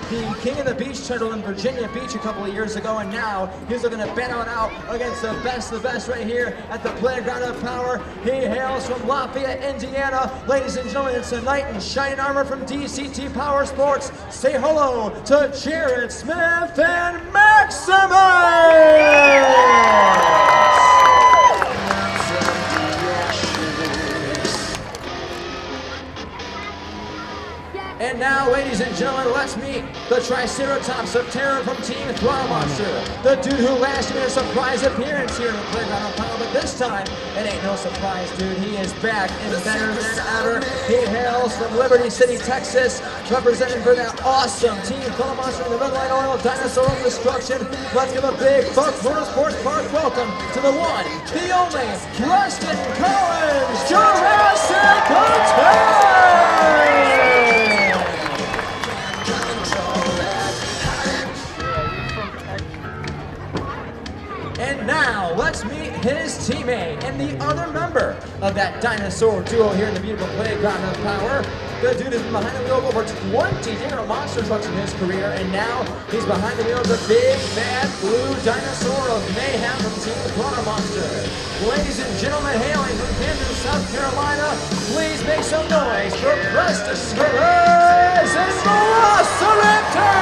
the king of the beach turtle in Virginia Beach a couple of years ago, and now he's looking to battle it out against the best right here at the Playground of Power. He hails from Lafayette, Indiana. Ladies and gentlemen, it's a knight in shining armor from DCT Power Sports. Say hello to Jared Smith and Maximus! And now, ladies and gentlemen, let's meet the Triceratops of Terror from Team Throttle Monster. The dude who last year made a surprise appearance here in the Playground of Power, but this time, it ain't no surprise, dude. He is back and better than ever. He hails from Liberty City, Texas, representing for that awesome Team Throttle Monster in the Red Light Oil Dinosaur of Destruction. Let's give a big Buck Motorsports Park welcome to the one, the only, Rustin Collins, Jurassic Attack! And now, let's meet his teammate and the other member of that dinosaur duo here in the beautiful Playground of Power. The dude has been behind the wheel of over 20 different monster trucks in his career, and now he's behind the wheel of the big, bad, blue dinosaur of mayhem from Team Throttle Monster. Ladies and gentlemen, hailing from Camden, South Carolina, please make some noise for Preston Perez and Velociraptor!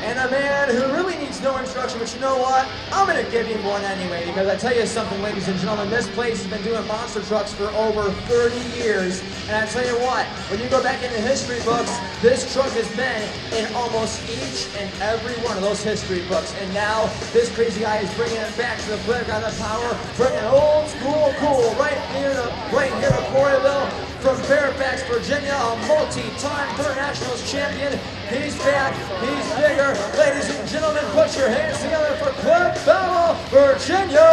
And a man who really needs no instruction, but you know what? I'm going to give him one anyway, because I tell you something, ladies and gentlemen, this place has been doing monster trucks for over 30 years. And I tell you what, when you go back into history books, this truck has been in almost each and every one of those history books. And now, this crazy guy is bringing it back to the Playground of Power, bringing old school cool right here to Coreyville. From Fairfax, Virginia, a multi-time internationals champion. He's back, he's bigger. Ladies and gentlemen, put your hands together for Cliff Bell, Virginia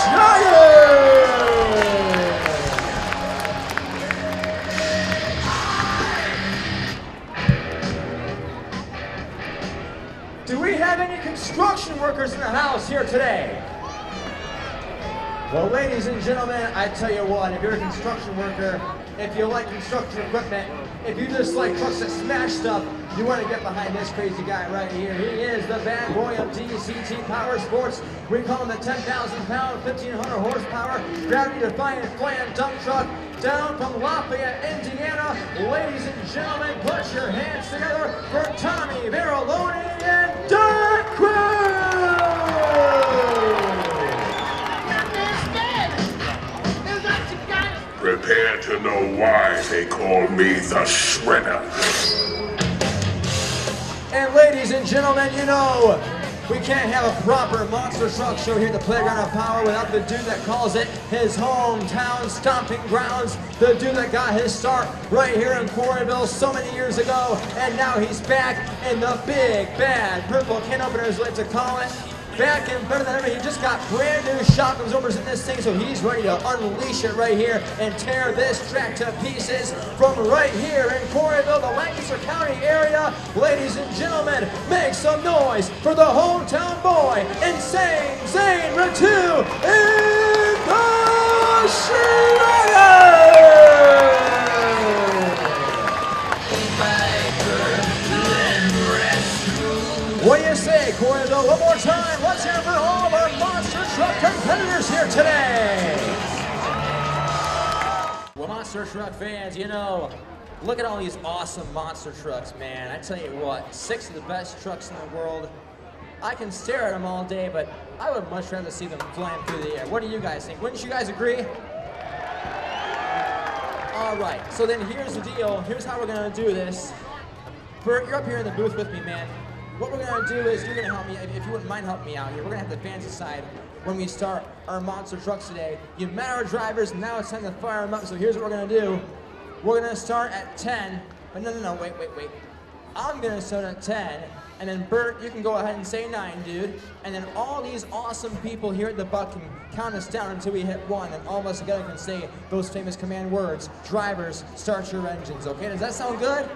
Giant! Do we have any construction workers in the house here today? Well, ladies and gentlemen, I tell you what, if you're a construction worker, if you like construction equipment, if you just like trucks that smash stuff, you want to get behind this crazy guy right here. He is the bad boy of DCT Power Sports. We call him the 10,000-pound, 1,500 horsepower, gravity-defying flying dump truck down from Lafayette, Indiana. Ladies and gentlemen, put your hands together for Tommy Veroloni and Dark Crew! Prepare to know why they call me the Shredder. And ladies and gentlemen, you know, we can't have a proper monster truck show here at the Playground of Power without the dude that calls it his hometown stomping grounds. The dude that got his start right here in Coreyville so many years ago. And now he's back in the big, bad purple can openers, like to call it. Back and better than ever. He just got brand new shock absorbers in this thing, so he's ready to unleash it right here and tear this track to pieces from right here in Coreyville, the Lancaster County area. Ladies and gentlemen, make some noise for the hometown boy, Insane Zane Ratu in the Shredder! What do you say, Coreyville? One more time, let's hear for all of our monster truck competitors here today. Well, monster truck fans, you know, look at all these awesome monster trucks, man. I tell you what, 6 of the best trucks in the world. I can stare at them all day, but I would much rather see them flying through the air. What do you guys think? Wouldn't you guys agree? All right, so then here's the deal. Here's how we're gonna do this. Bert, you're up here in the booth with me, man. What we're gonna do is you're gonna help me, if you wouldn't mind helping me out here, we're gonna have the fans decide when we start our monster trucks today. You've met our drivers, now it's time to fire them up, so here's what we're gonna do. We're gonna start at 10, but no, wait. I'm gonna start at 10, and then Bert, you can go ahead and say 9, dude. And then all these awesome people here at the Buck can count us down until we hit 1, and all of us together can say those famous command words, drivers, start your engines, okay? Does that sound good?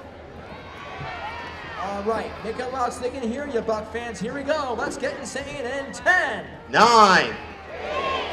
All right, make it loud so they can hear you, Buck fans. Here we go. Let's get insane in 10, 9, Riders,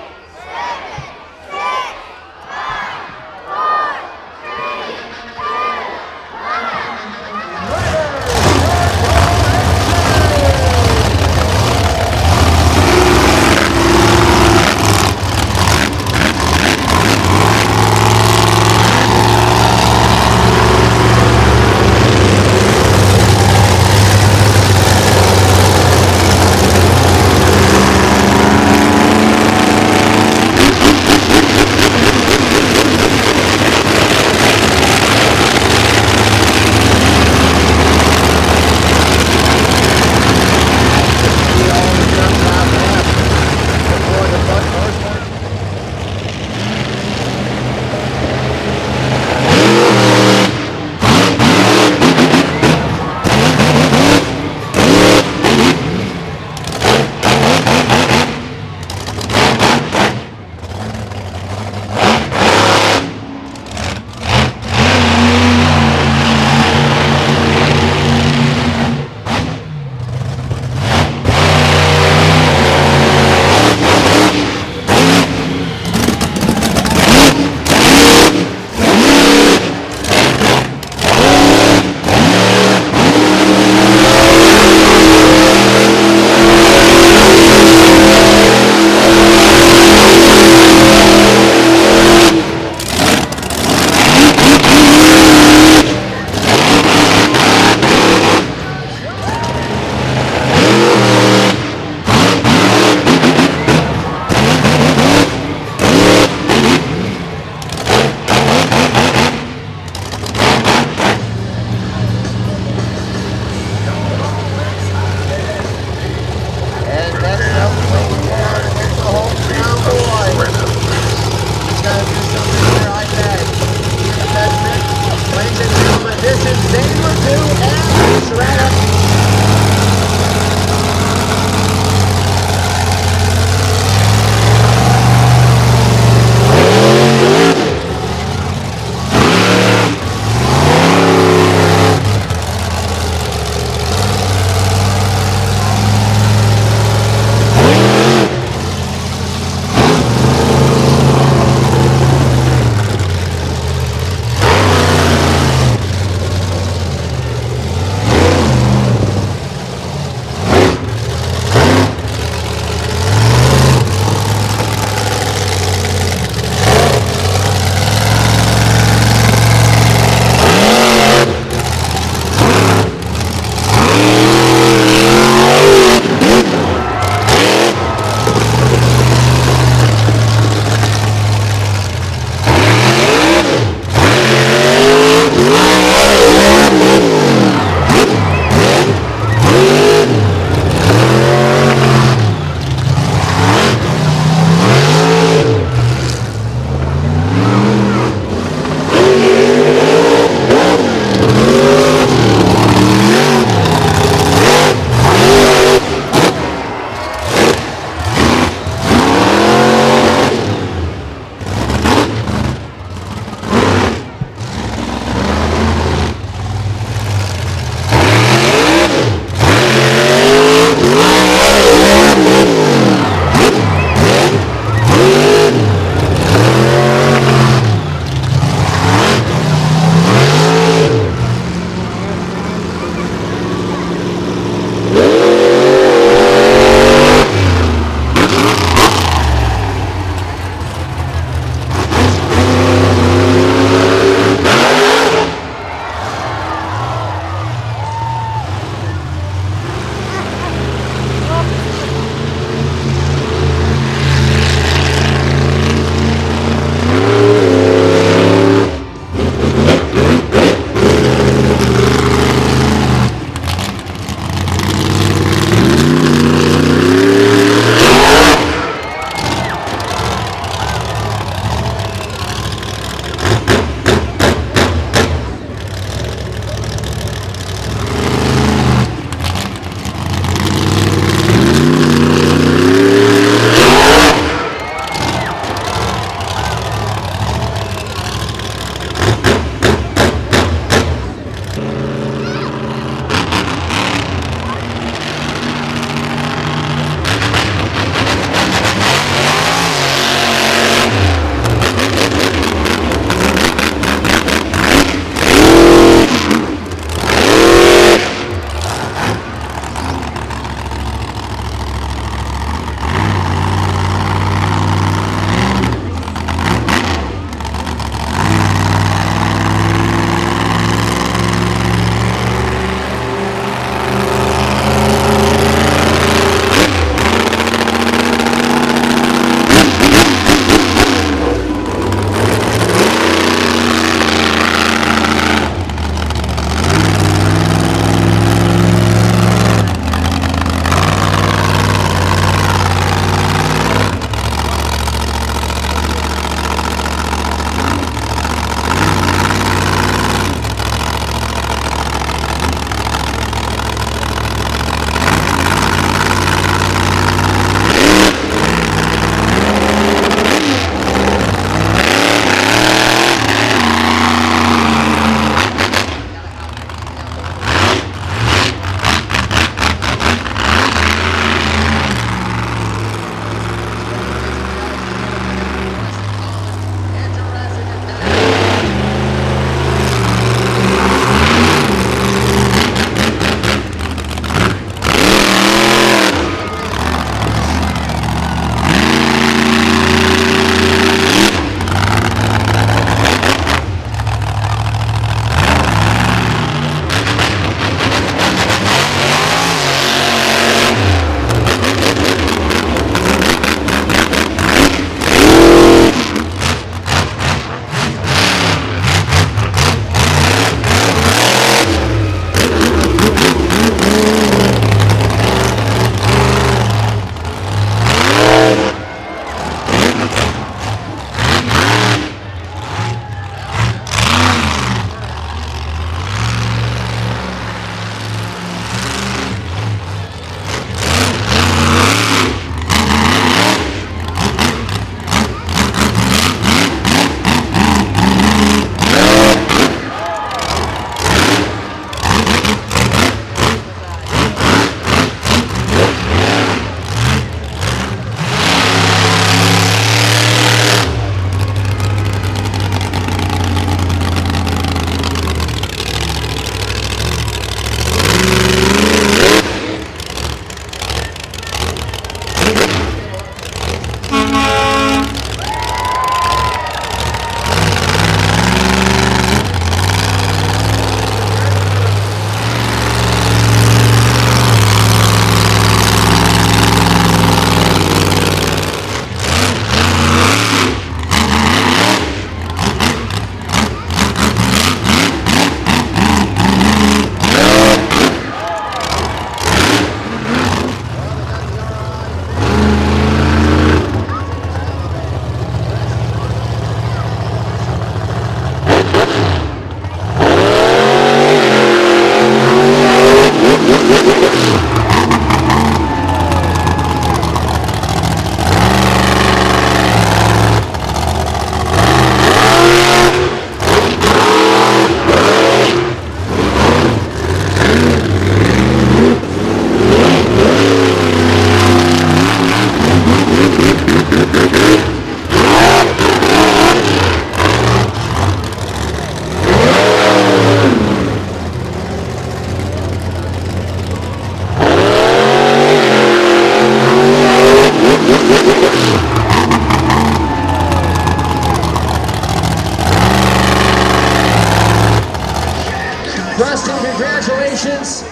Congratulations.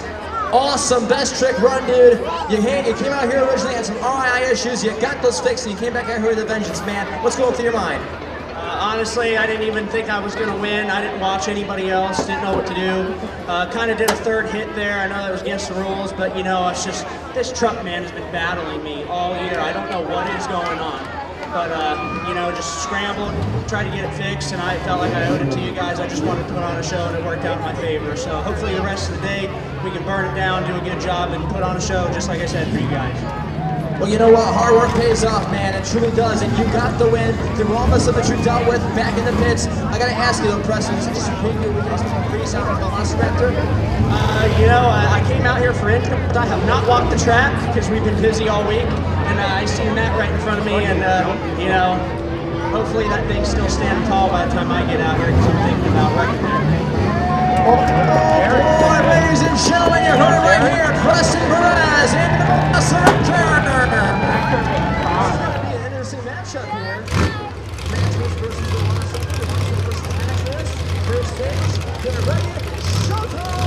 Awesome, best trick run, dude. You came out here originally, had some RII issues, you got those fixed, and you came back out here with a vengeance, man. What's going through your mind? Honestly, I didn't even think I was going to win. I didn't watch anybody else, didn't know what to do. Kind of did a third hit there. I know that was against the rules, but you know, it's just, this truck, man, has been battling me all year. I don't know what is going on. But, you know, just scrambled, tried to get it fixed, and I felt like I owed it to you guys. I just wanted to put on a show, and it worked out in my favor. So hopefully the rest of the day, we can burn it down, do a good job, and put on a show, just like I said, for you guys. Well, you know what? Hard work pays off, man. It truly does. And you got the win. Through all the stuff that you dealt with back in the pits. I got to ask you, though, Preston, is it just a preview we can expect Freestyle from Velociraptor? You know, I came out here for interest. I have not walked the track because we've been busy all week. And I seen that right in front of me. And, you know, hopefully that thing's still standing tall by the time I get out here because I'm thinking about wrecking it. Oh, boy, ladies and gentlemen, you heard it right here. Preston Perez in the Velociraptor. It's going to be an interesting matchup here. Matches versus Velociraptor. Velociraptor versus Matches. First stage. Get ready. Showtime!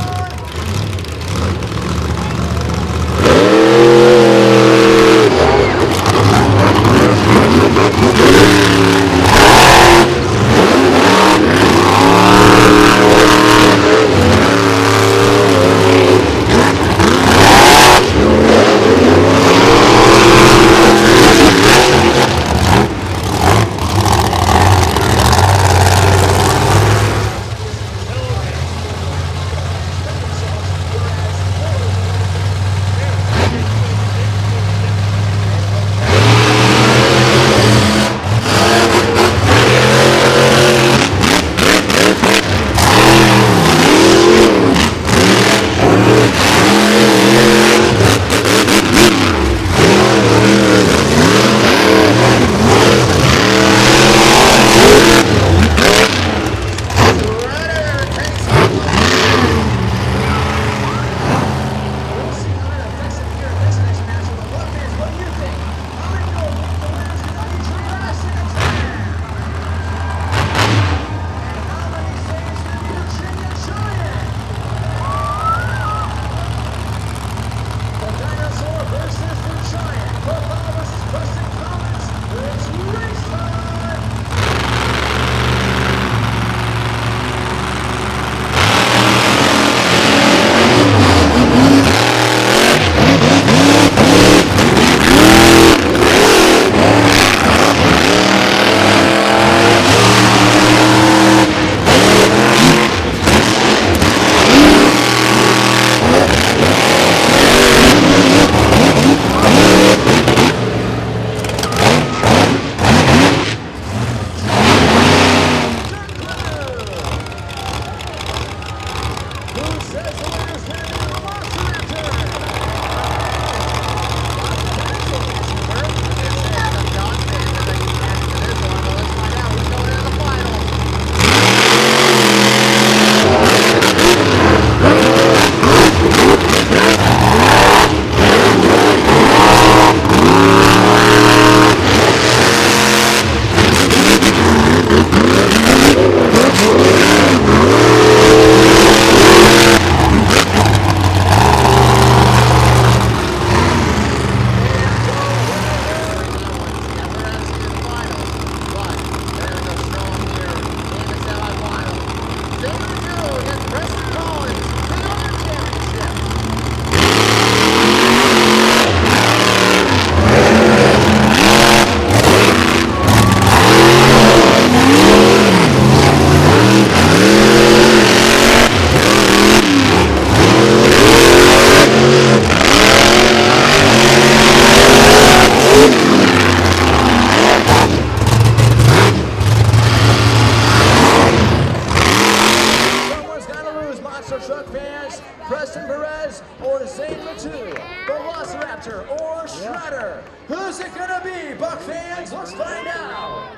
Who's it gonna be, Buck fans? Let's find out.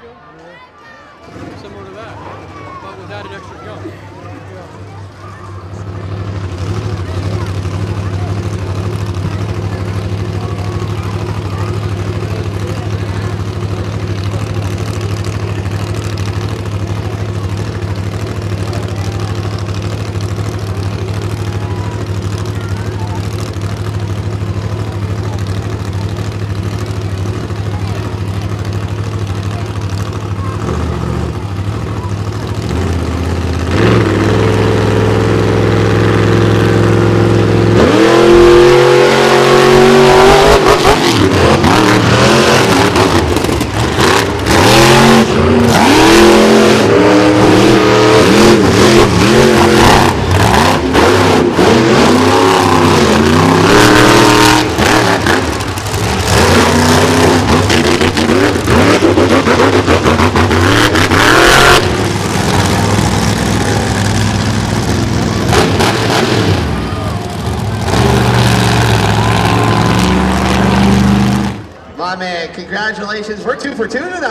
Similar to that, but without an extra jump.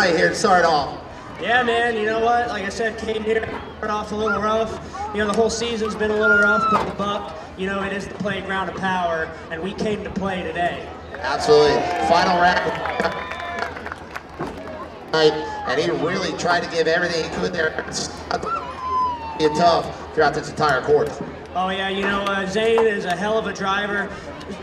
night here to start off? Yeah, man, you know what? Like I said, came here, started off a little rough. You know, the whole season's been a little rough, but the Buck, you know, it is the playground of power, and we came to play today. Absolutely. Final round. And he really tried to give everything he could there. It's tough throughout this entire course. Oh yeah, you know, Zane is a hell of a driver.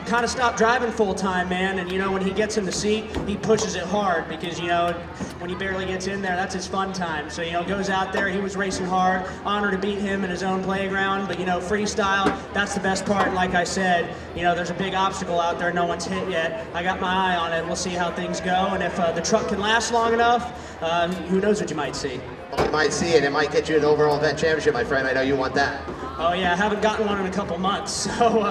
Kind of stopped driving full time, man, and you know, when he gets in the seat, he pushes it hard because, you know, when he barely gets in there, that's his fun time. So, you know, goes out there, he was racing hard, honor to beat him in his own playground, but, you know, freestyle, that's the best part. And like I said, you know, there's a big obstacle out there no one's hit yet. I got my eye on it. We'll see how things go, and if the truck can last long enough, who knows what you might see. You might see it. It might get you an overall event championship, my friend. I know you want that. Oh yeah, I haven't gotten one in a couple months, so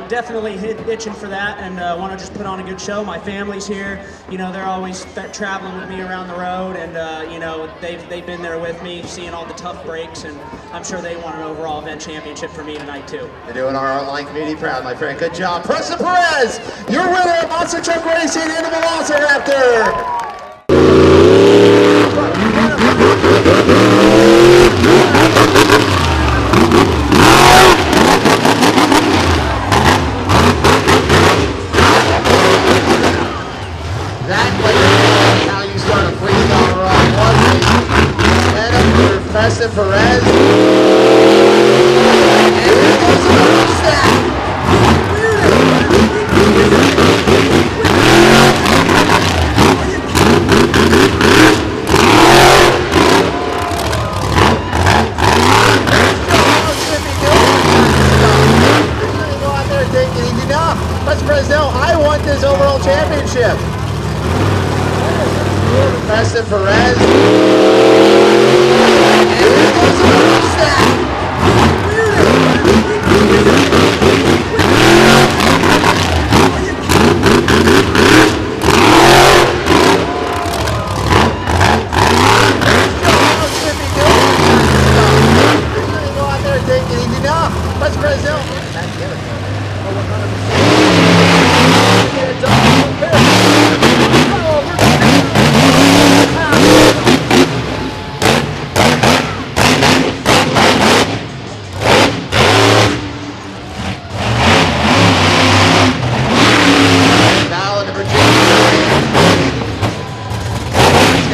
definitely itching for that, and want to just put on a good show. My family's here, you know, they're always traveling with me around the road, and you know, they've been there with me, seeing all the tough breaks, and I'm sure they want an overall event championship for me tonight too. You're doing our online community proud, my friend. Good job. Preston Perez, your winner of Monster Truck Racing in the Velociraptor. How you start a freestyle run. Head up for Preston Perez. And here goes another stack. Go out there and take it easy. Now, Preston Perez, no, I want this overall championship. Preston Perez. And here goes another stack. Go out there and take it easy now. Preston Perez, no.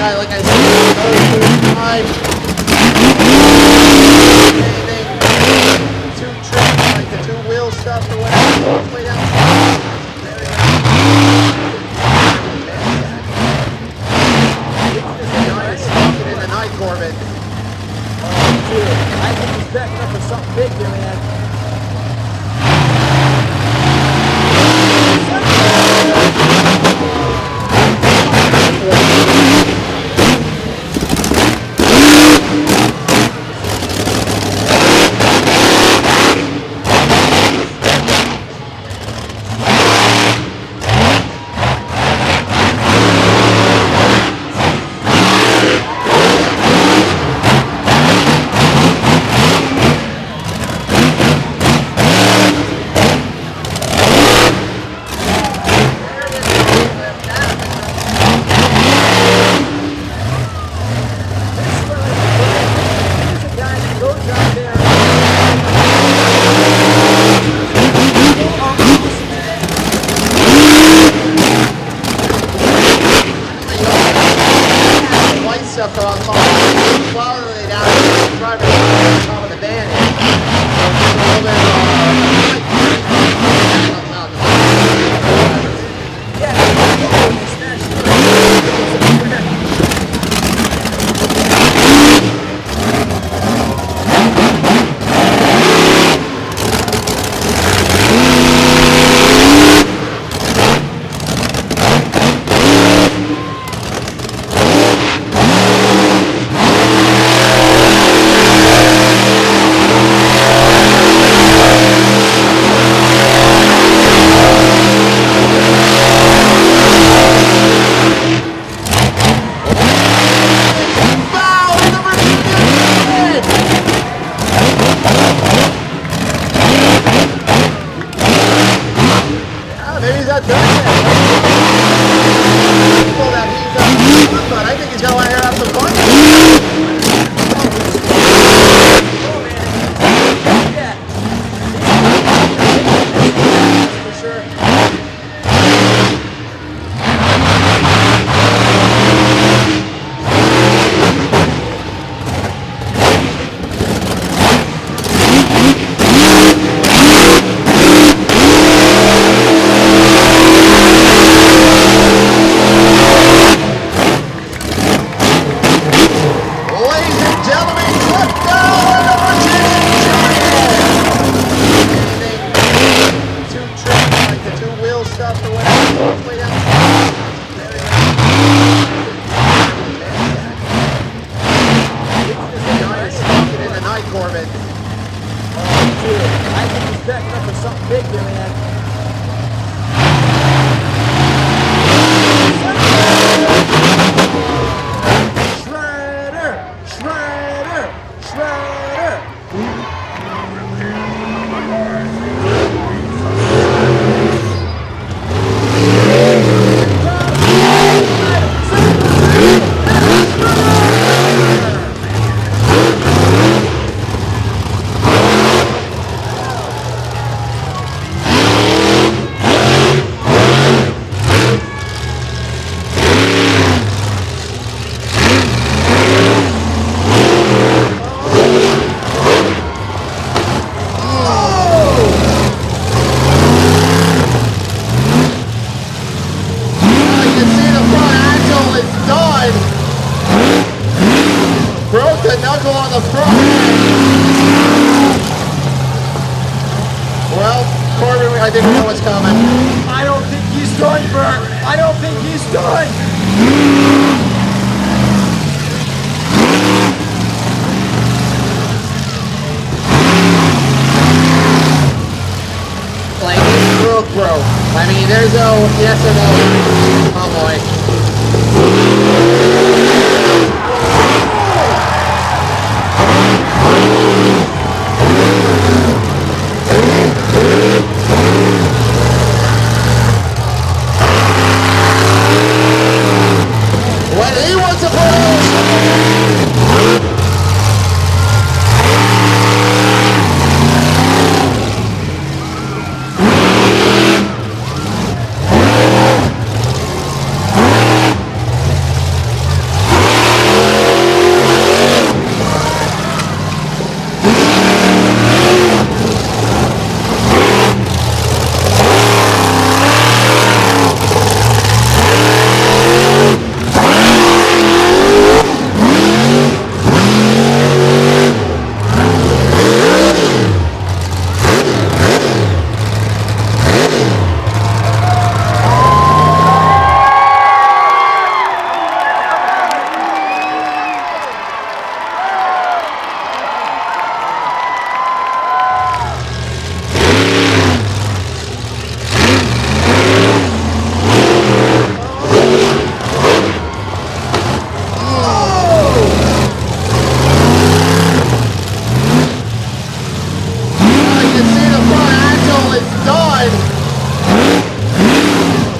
Like I said, two tricks, like the two wheel stuff or whatever, way down. There we go. Nice, talking in the night, Corbin. Oh, dude, I think he's backing up for something big here, man. think he's gonna let her have some fun. Yeah. For sure. Ladies and gentlemen, clip down the Renegade Socials. Two trips, like the two wheel stuff or whatever. Hopefully that's in the night, Corbin. Dude, I think he's backing up for something big here, man. Shredder! Shredder! Shredder! Broke the knuckle on the front. Well, Corbin, I think we know what's coming. I don't think he's done, Bert. I don't think he's done. Like, it's broke. I mean, there's no yes or no. Oh boy. When he wants to push.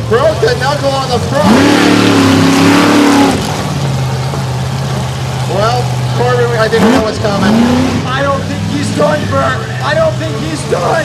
Broke the knuckle on the front. Well, Corbin, I think we know what's coming. I don't think he's done, Bert. I don't think he's done.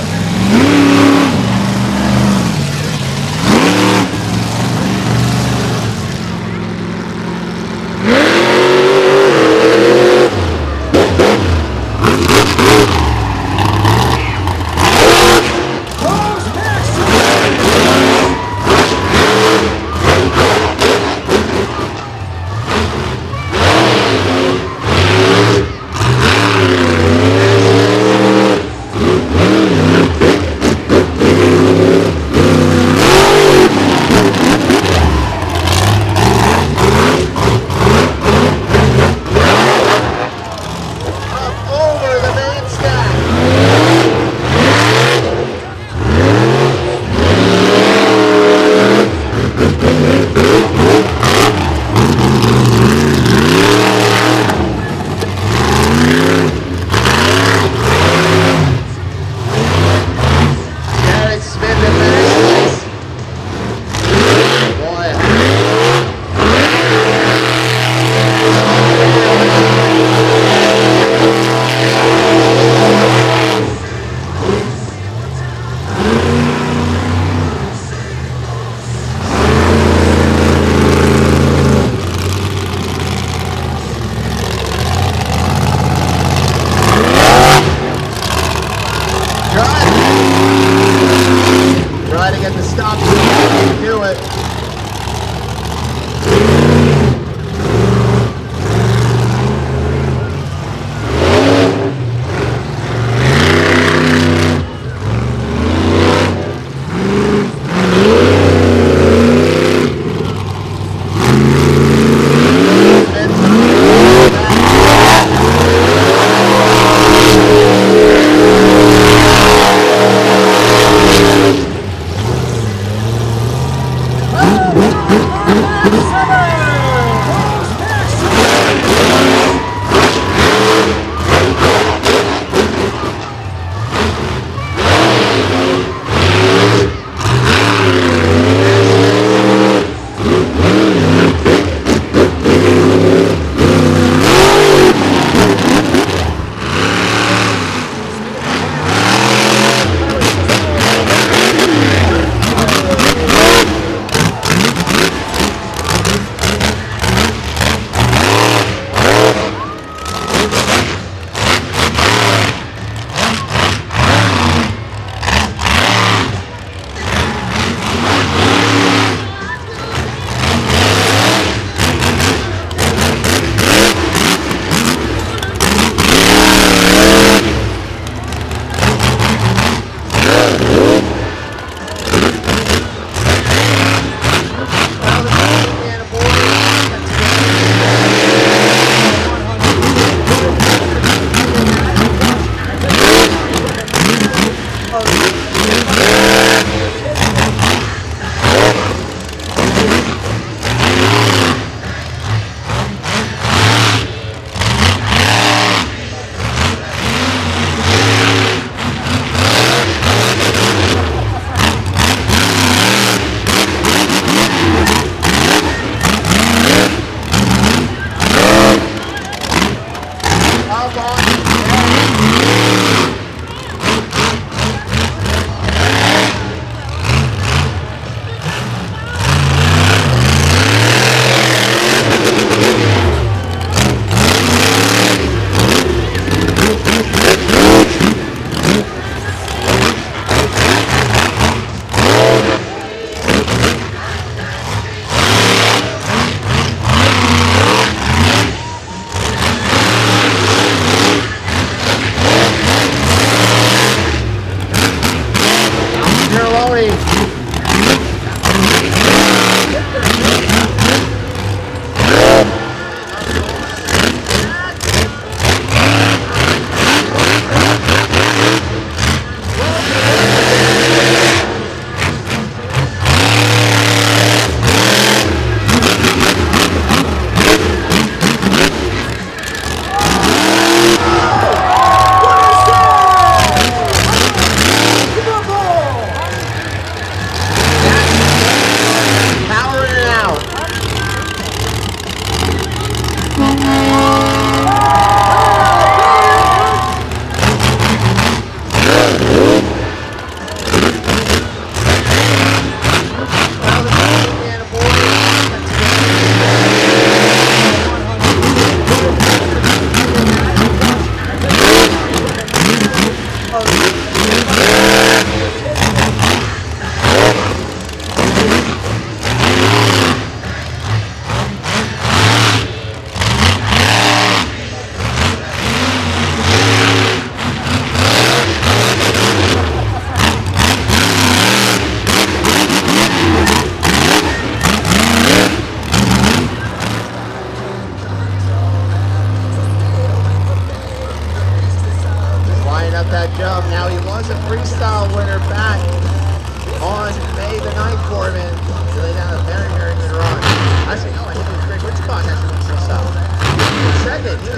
jump on. That jump. Now he was a freestyle winner back on May the 9th for him, and he laid down a very, very good run. Actually, no, I think it was Greg Richcott actually went freestyle. Second, he was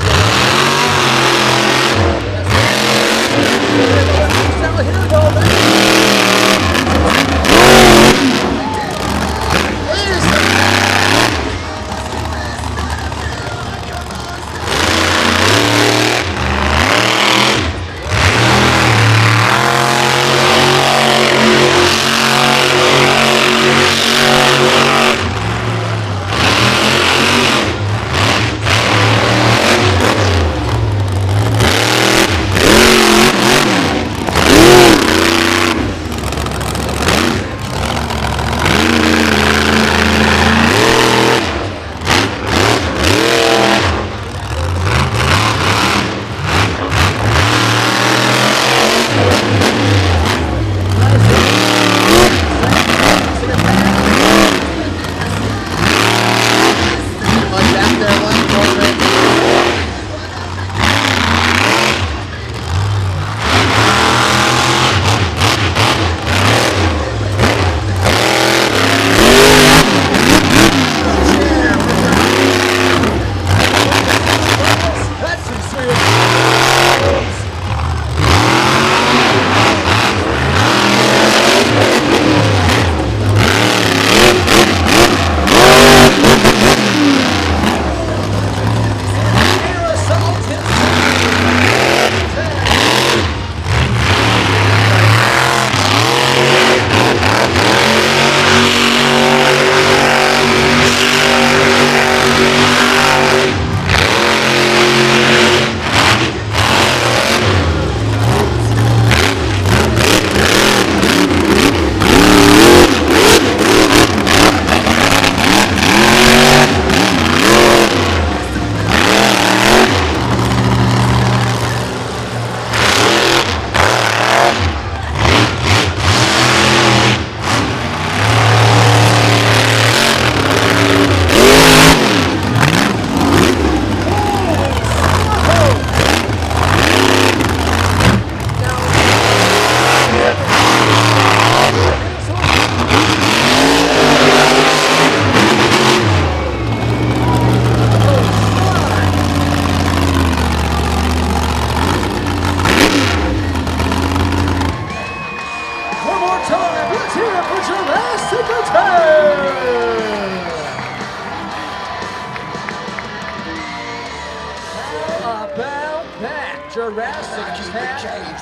extra rest and 10.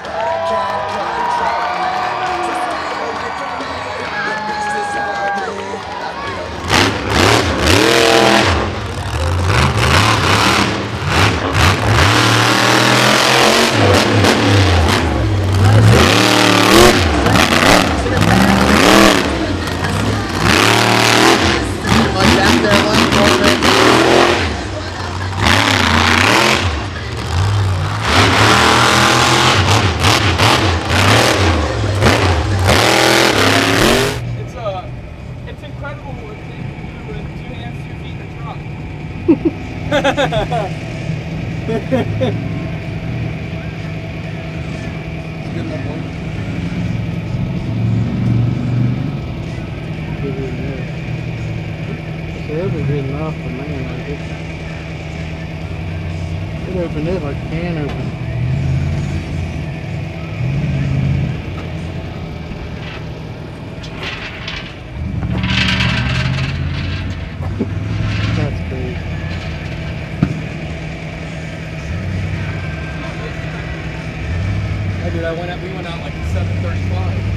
It's incredible what they can do with 2 hands, 2 feet, and a truck. Good enough one. It'll be good enough for me, like it opened it like a can open. That's crazy. Hey, dude, we went out like 7:35.